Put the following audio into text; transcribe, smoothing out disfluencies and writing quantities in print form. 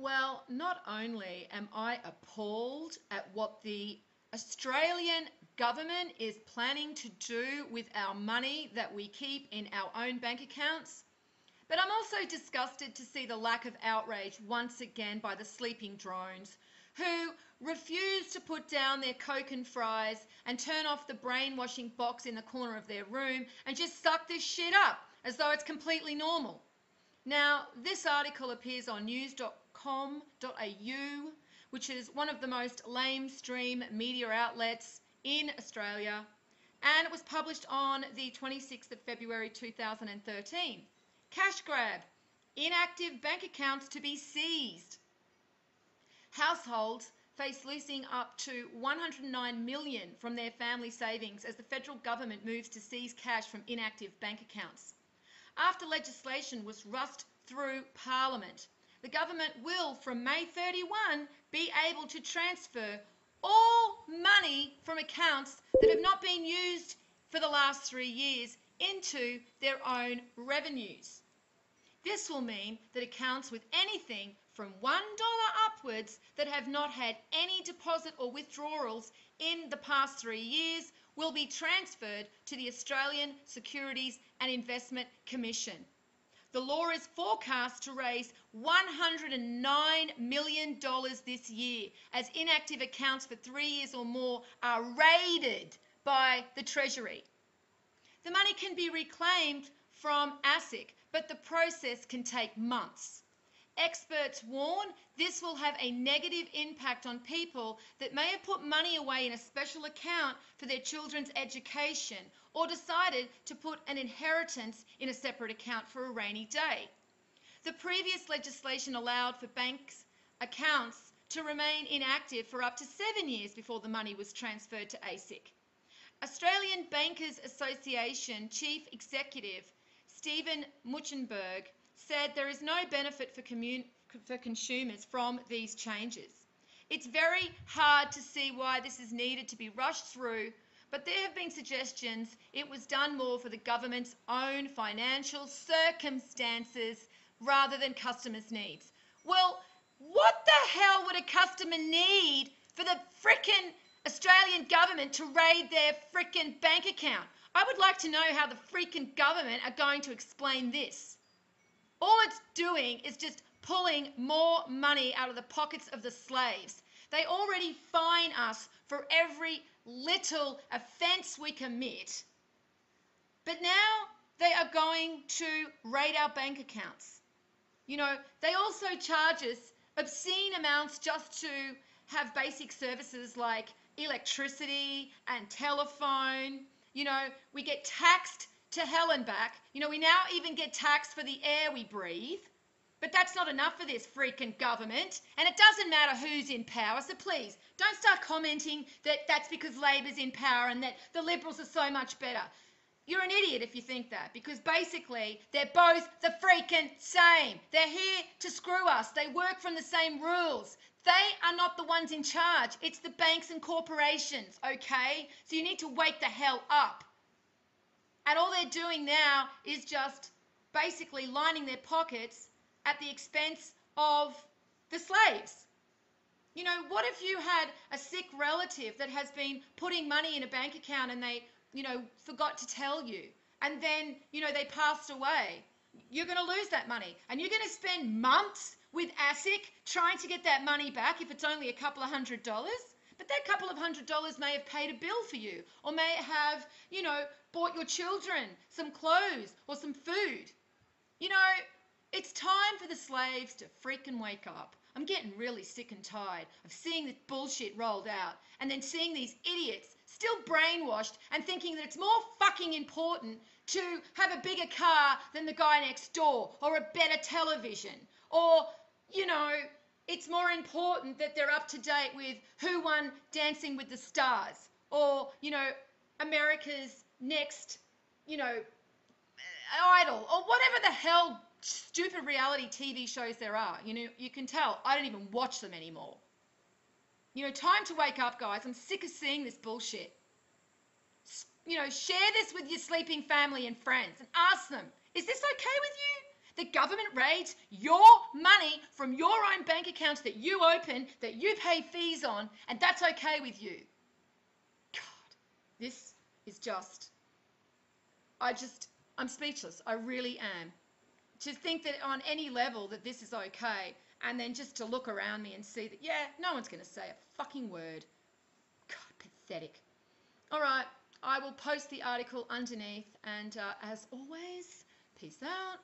Well, not only am I appalled at what the Australian government is planning to do with our money that we keep in our own bank accounts, but I'm also disgusted to see the lack of outrage once again by the sleeping drones who refuse to put down their Coke and fries and turn off the brainwashing box in the corner of their room and just suck this shit up as though it's completely normal. Now, this article appears on news.com.au, which is one of the most lamestream media outlets in Australia, and it was published on the 26th of February 2013. Cash grab. Inactive bank accounts to be seized. Households face losing up to $109 million from their family savings as the federal government moves to seize cash from inactive bank accounts. After legislation was rushed through Parliament, the government will, from May 31, be able to transfer all money from accounts that have not been used for the last 3 years into their own revenues. This will mean that accounts with anything from $1 upwards that have not had any deposit or withdrawals in the past 3 years will be transferred to the Australian Securities and Investment Commission. The law is forecast to raise $109 million this year as inactive accounts for 3 years or more are raided by the Treasury. The money can be reclaimed from ASIC, but the process can take months. Experts warn this will have a negative impact on people that may have put money away in a special account for their children's education or decided to put an inheritance in a separate account for a rainy day. The previous legislation allowed for banks' accounts to remain inactive for up to 7 years before the money was transferred to ASIC. Australian Bankers Association Chief Executive Stephen Muchenberg said there is no benefit for consumers from these changes. It's very hard to see why this is needed to be rushed through, but there have been suggestions it was done more for the government's own financial circumstances rather than customers' needs. Well, what the hell would a customer need for the frickin' Australian government to raid their frickin' bank account? I would like to know how the freaking government are going to explain this. All it's doing is just pulling more money out of the pockets of the slaves. They already fine us for every little offence we commit, but now they are going to raid our bank accounts. You know, they also charge us obscene amounts just to have basic services like electricity and telephone. You know, we get taxed to hell and back. You know, we now even get taxed for the air we breathe. But that's not enough for this freaking government. And it doesn't matter who's in power. So please, don't start commenting that that's because Labor's in power and that the Liberals are so much better. You're an idiot if you think that, because basically they're both the freaking same. They're here to screw us. They work from the same rules. They are not the ones in charge. It's the banks and corporations, okay? So you need to wake the hell up. And all they're doing now is just basically lining their pockets at the expense of the slaves. You know, what if you had a sick relative that has been putting money in a bank account and they, forgot to tell you, and then, they passed away? You're going to lose that money, and you're going to spend months with ASIC trying to get that money back if it's only a couple of $100. But that couple of $100 may have paid a bill for you, or may have, bought your children some clothes or some food. It's time for the slaves to freaking wake up. I'm getting really sick and tired of seeing this bullshit rolled out and then seeing these idiots still brainwashed and thinking that it's more fucking important to have a bigger car than the guy next door, or a better television, or, it's more important that they're up to date with who won Dancing with the Stars, or, America's Next, Idol, or whatever the hell stupid reality TV shows there are. You can tell I don't even watch them anymore. Time to wake up, guys. I'm sick of seeing this bullshit. Share this with your sleeping family and friends and ask them, is this okay with you? The government raids your money from your own bank accounts that you open, that you pay fees on, and that's okay with you. God, this is just, I'm speechless. I really am. To think that on any level that this is okay, and then just to look around me and see that, yeah, no one's going to say a fucking word. God, pathetic. All right, I will post the article underneath, and as always, peace out.